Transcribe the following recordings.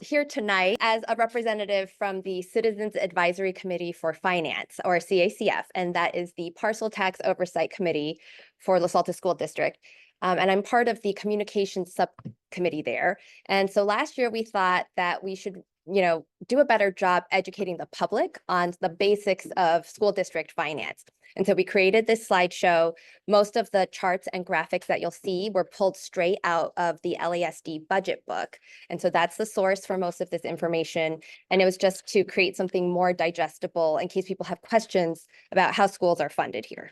here tonight as a representative from the Citizens Advisory Committee for Finance, or CACF, and that is the Parcel Tax Oversight Committee for Los Altos School District. And I'm part of the communications subcommittee there. And so last year we thought that we should, do a better job educating the public on the basics of school district finance. And so we created this slideshow. Most of the charts and graphics that you'll see were pulled straight out of the LASD budget book. And so that's the source for most of this information. And it was just to create something more digestible in case people have questions about how schools are funded here.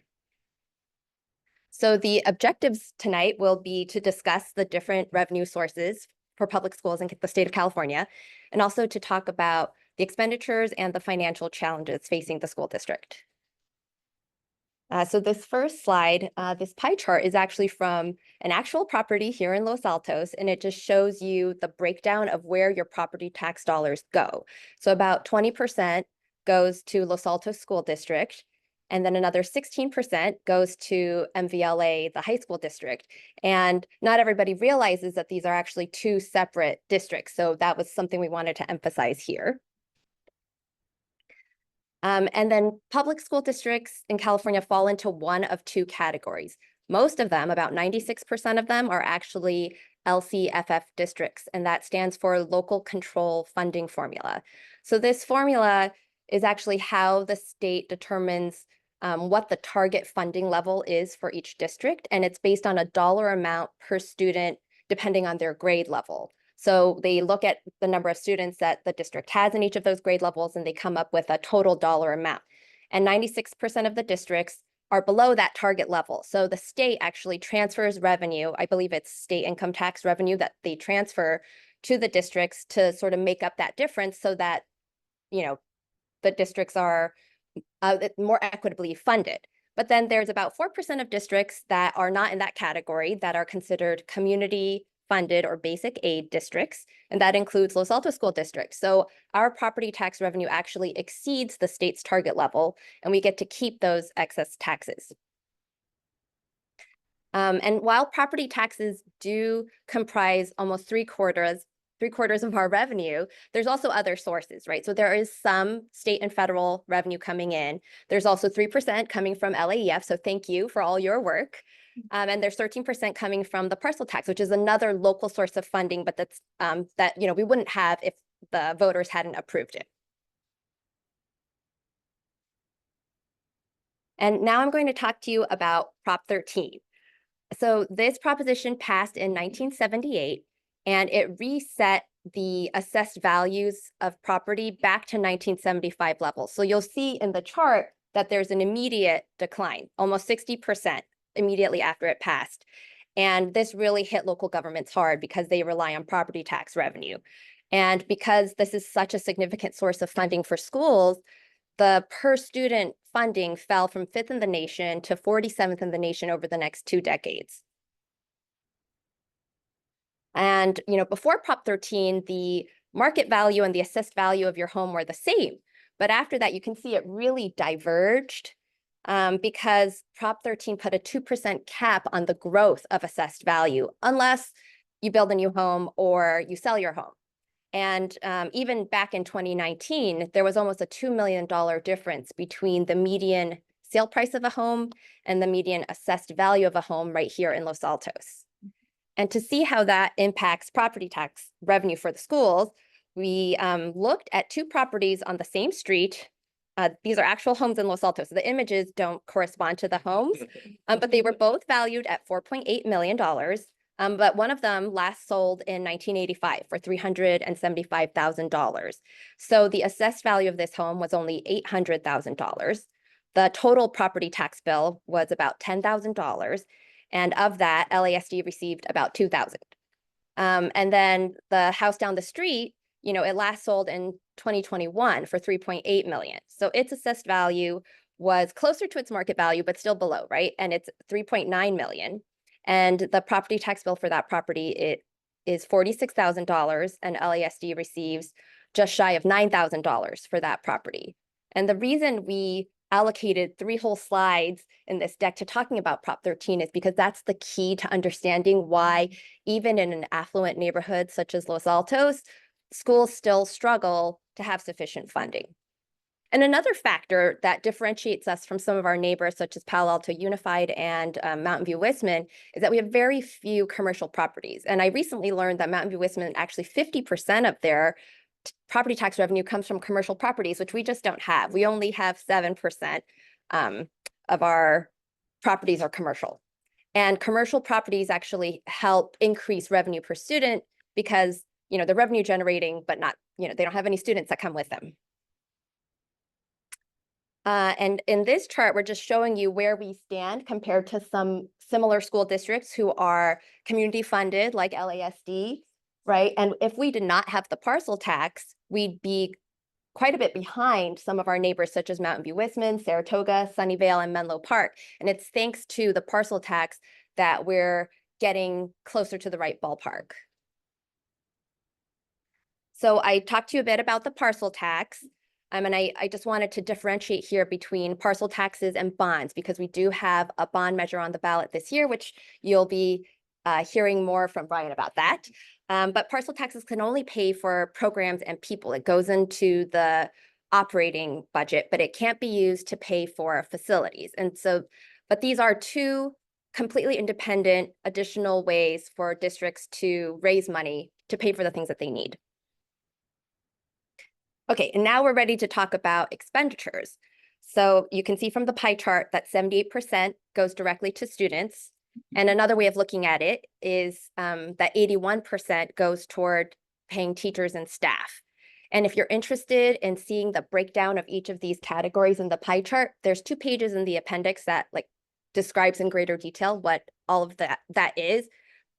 So the objectives tonight will be to discuss the different revenue sources for public schools in the state of California, and also to talk about the expenditures and the financial challenges facing the school district. So this first slide, this pie chart is actually from an actual property here in Los Altos, and it just shows you the breakdown of where your property tax dollars go. So about 20% goes to Los Altos School District, and then another 16% goes to MVLA, the high school district. And not everybody realizes that these are actually two separate districts. So that was something we wanted to emphasize here. And then public school districts in California fall into one of two categories. Most of them, about 96% of them, are actually LCFF districts, and that stands for Local Control Funding Formula. So this formula is actually how the state determines what the target funding level is for each district, and it's based on a dollar amount per student depending on their grade level. So they look at the number of students that the district has in each of those grade levels, and they come up with a total dollar amount. And 96% of the districts are below that target level. So the state actually transfers revenue, I believe it's state income tax revenue that they transfer to the districts to sort of make up that difference so that, the districts are more equitably funded. But then there's about 4% of districts that are not in that category that are considered community funded or basic aid districts, and that includes Los Altos School District. So our property tax revenue actually exceeds the state's target level, and we get to keep those excess taxes. And while property taxes do comprise almost three quarters of our revenue, there's also other sources, right? So there is some state and federal revenue coming in. There's also 3% coming from LAEF, so thank you for all your work. And there's 13% coming from the parcel tax, which is another local source of funding, but that's we wouldn't have if the voters hadn't approved it. And now I'm going to talk to you about Prop 13. So this proposition passed in 1978, and it reset the assessed values of property back to 1975 levels. So you'll see in the chart that there's an immediate decline, almost 60% immediately after it passed. And this really hit local governments hard because they rely on property tax revenue. And because this is such a significant source of funding for schools, the per student funding fell from 5th in the nation to 47th in the nation over the next 2 decades. And, before Prop 13, the market value and the assessed value of your home were the same. But after that, you can see it really diverged because Prop 13 put a 2% cap on the growth of assessed value, unless you build a new home or you sell your home. And even back in 2019, there was almost a $2 million difference between the median sale price of a home and the median assessed value of a home right here in Los Altos. And to see how that impacts property tax revenue for the schools, we looked at two properties on the same street. These are actual homes in Los Altos. So the images don't correspond to the homes, but they were both valued at $4.8 million. But one of them last sold in 1985 for $375,000. So the assessed value of this home was only $800,000. The total property tax bill was about $10,000. And of that, LASD received about $2,000. And then the house down the street, it last sold in 2021 for $3.8 million. So its assessed value was closer to its market value, but still below, right? And it's $3.9 million. And the property tax bill for that property, it is $46,000, and LASD receives just shy of $9,000 for that property. And the reason we allocated 3 whole slides in this deck to talking about Prop 13 is because that's the key to understanding why, even in an affluent neighborhood such as Los Altos, schools still struggle to have sufficient funding. And another factor that differentiates us from some of our neighbors, such as Palo Alto Unified and Mountain View Wisman, is that we have very few commercial properties. And I recently learned that Mountain View Wisman, actually 50% of their property tax revenue comes from commercial properties, which we just don't have. We only have 7% of our properties are commercial. And commercial properties actually help increase revenue per student because, they're revenue generating, but not, they don't have any students that come with them. And in this chart, we're just showing you where we stand compared to some similar school districts who are community funded, like LASD, right? And if we did not have the parcel tax, we'd be quite a bit behind some of our neighbors, such as Mountain View Wisman, Saratoga, Sunnyvale, and Menlo Park. And it's thanks to the parcel tax that we're getting closer to the right ballpark. So I talked to you a bit about the parcel tax. And I just wanted to differentiate here between parcel taxes and bonds, because we do have a bond measure on the ballot this year, which you'll be hearing more from Brian about that. But parcel taxes can only pay for programs and people. It goes into the operating budget, but it can't be used to pay for facilities. And so, but these are two completely independent additional ways for districts to raise money to pay for the things that they need. Okay, and now we're ready to talk about expenditures. So you can see from the pie chart that 78% goes directly to students. And another way of looking at it is that 81% goes toward paying teachers and staff. And if you're interested in seeing the breakdown of each of these categories in the pie chart, there's 2 pages in the appendix that describes in greater detail what all of that is.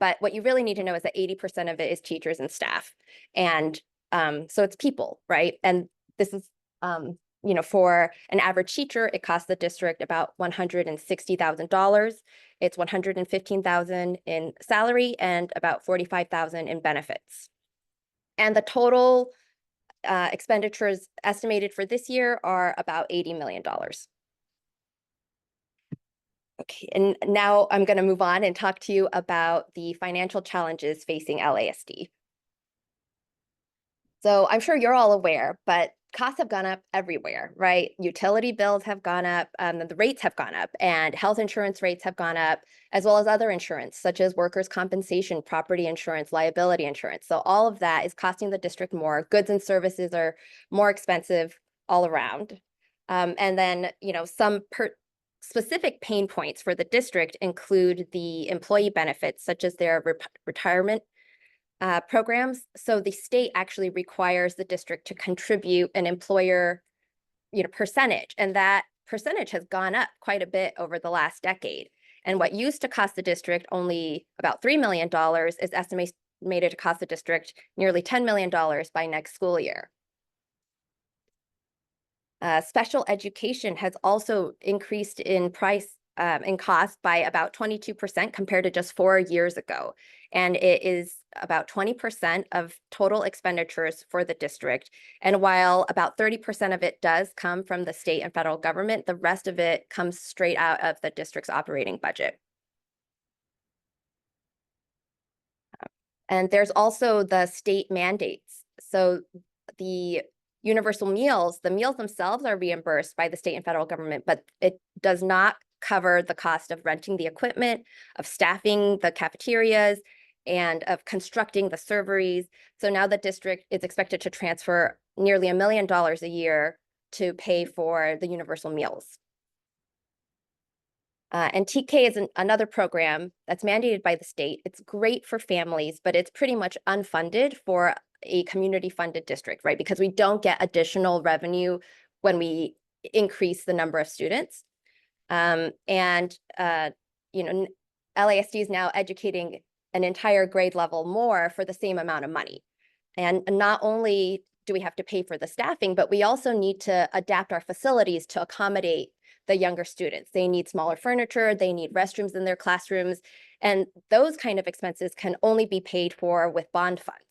But what you really need to know is that 80% of it is teachers and staff. And so it's people, right? And this is, for an average teacher, it costs the district about $160,000. It's $115,000 in salary and about $45,000 in benefits. And the total expenditures estimated for this year are about $80 million. Okay, and now I'm going to move on and talk to you about the financial challenges facing LASD. So I'm sure you're all aware, but costs have gone up everywhere, right? Utility bills have gone up, the rates have gone up, and health insurance rates have gone up, as well as other insurance, such as workers' compensation, property insurance, liability insurance. So all of that is costing the district more. Goods and services are more expensive all around. And then, some specific pain points for the district include the employee benefits, such as their retirement programs. So the state actually requires the district to contribute an employer, percentage, and that percentage has gone up quite a bit over the last decade. And what used to cost the district only about $3 million is estimated to cost the district nearly $10 million by next school year. Special education has also increased in price and cost by about 22% compared to just 4 years ago. And it is about 20% of total expenditures for the district. And while about 30% of it does come from the state and federal government, the rest of it comes straight out of the district's operating budget. And there's also the state mandates. So the universal meals, the meals themselves are reimbursed by the state and federal government, but it does not cover the cost of renting the equipment, of staffing the cafeterias, and of constructing the serveries. So now the district is expected to transfer nearly $1 million a year to pay for the universal meals. And TK is another program that's mandated by the state. It's great for families, but it's pretty much unfunded for a community-funded district, right? Because we don't get additional revenue when we increase the number of students. LASD is now educating an entire grade level more for the same amount of money. And not only do we have to pay for the staffing, but we also need to adapt our facilities to accommodate the younger students. They need smaller furniture, they need restrooms in their classrooms, and those kind of expenses can only be paid for with bond funds.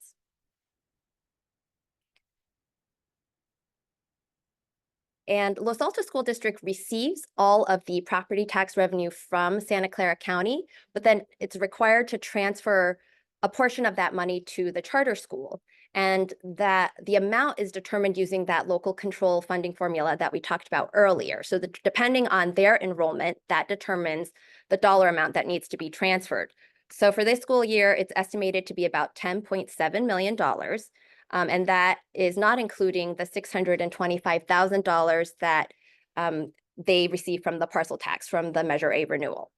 And Los Altos School District receives all of the property tax revenue from Santa Clara County, but then it's required to transfer a portion of that money to the charter school. And that the amount is determined using that local control funding formula that we talked about earlier. So depending on their enrollment, that determines the dollar amount that needs to be transferred. So for this school year, it's estimated to be about $10.7 million. And that is not including the $625,000 that they receive from the parcel tax from the Measure A renewal.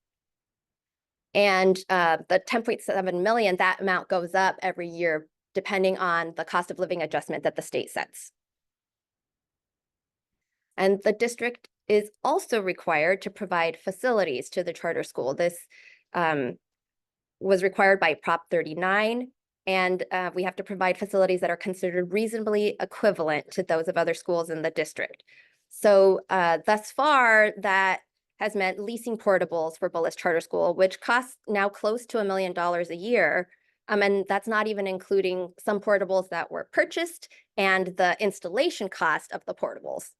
And the 10.7 million, that amount goes up every year depending on the cost of living adjustment that the state sets. And the district is also required to provide facilities to the charter school. This was required by Prop 39, and we have to provide facilities that are considered reasonably equivalent to those of other schools in the district. So thus far, that has meant leasing portables for Bullis Charter School, which costs now close to $1 million a year. And that's not even including some portables that were purchased and the installation cost of the portables.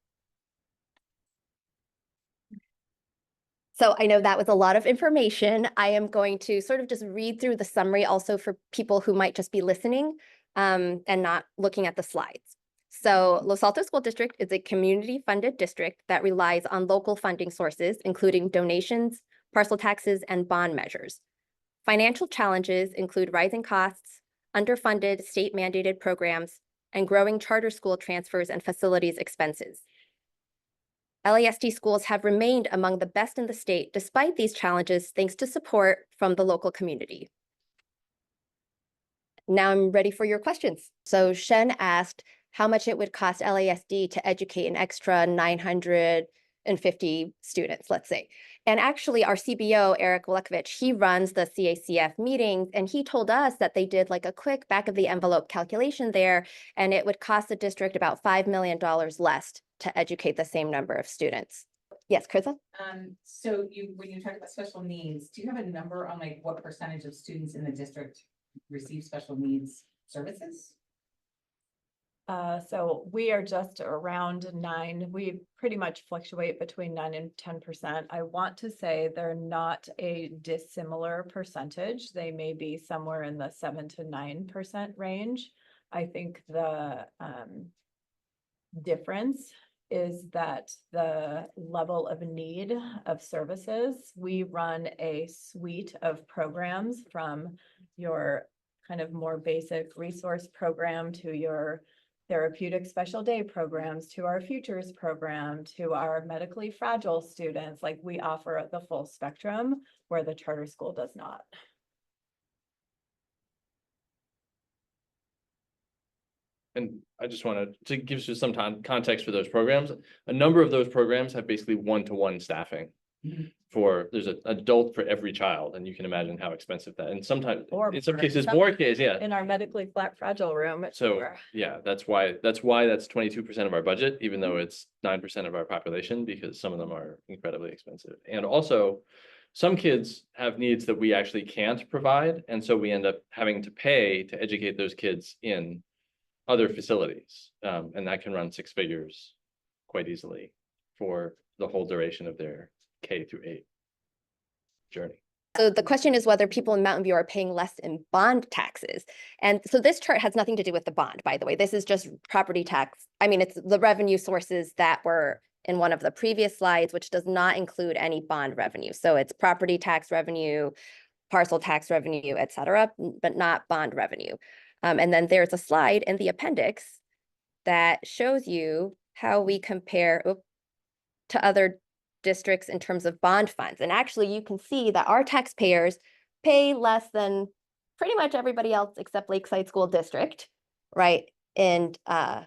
So I know that was a lot of information. I am going to sort of just read through the summary also for people who might just be listening and not looking at the slides. So Los Altos School District is a community-funded district that relies on local funding sources, including donations, parcel taxes, and bond measures. Financial challenges include rising costs, underfunded state-mandated programs, and growing charter school transfers and facilities expenses. LASD schools have remained among the best in the state despite these challenges, thanks to support from the local community. Now I'm ready for your questions. So Shen asked how much it would cost LASD to educate an extra 950 students, let's say. And actually our CBO, Eric Walekovich, he runs the CACF meetings, and he told us that they did like a quick back of the envelope calculation there, and it would cost the district about $5 million less to educate the same number of students. Yes, Krista? So when you talk about special needs, do you have a number on like what percentage of students in the district receive special needs services? So we are just around 9. We pretty much fluctuate between 9 and 10%. I want to say they're not a dissimilar percentage. They may be somewhere in the 7 to 9% range. I think the difference is that the level of need of services, we run a suite of programs from your kind of more basic resource program to your therapeutic special day programs, to our futures program, to our medically fragile students. Like, we offer the full spectrum where the charter school does not. And I just wanted to give you some context for those programs. A number of those programs have basically one-to-one staffing. There's an adult for every child, and you can imagine how expensive that, and sometimes in some cases more kids, yeah. In our medically fragile room. So yeah, that's why that's 22% of our budget, even though it's 9% of our population, because some of them are incredibly expensive. And also some kids have needs that we actually can't provide, and so we end up having to pay to educate those kids in other facilities, and that can run 6 figures quite easily for the whole duration of their K through 8 journey. So the question is whether people in Mountain View are paying less in bond taxes. And so this chart has nothing to do with the bond, by the way. This is just property tax. I mean, it's the revenue sources that were in one of the previous slides, which does not include any bond revenue. So it's property tax revenue, parcel tax revenue, et cetera, but not bond revenue. And then there's a slide in the appendix that shows you how we compare to other districts in terms of bond funds. And actually you can see that our taxpayers pay less than pretty much everybody else except Lakeside School District, right? And to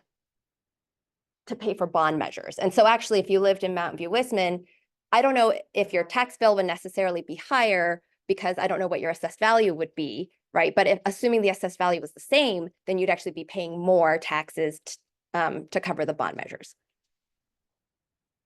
pay for bond measures. And so actually, if you lived in Mountain View Wisman, I don't know if your tax bill would necessarily be higher because I don't know what your assessed value would be, right? But if assuming the assessed value was the same, then you'd actually be paying more taxes to cover the bond measures.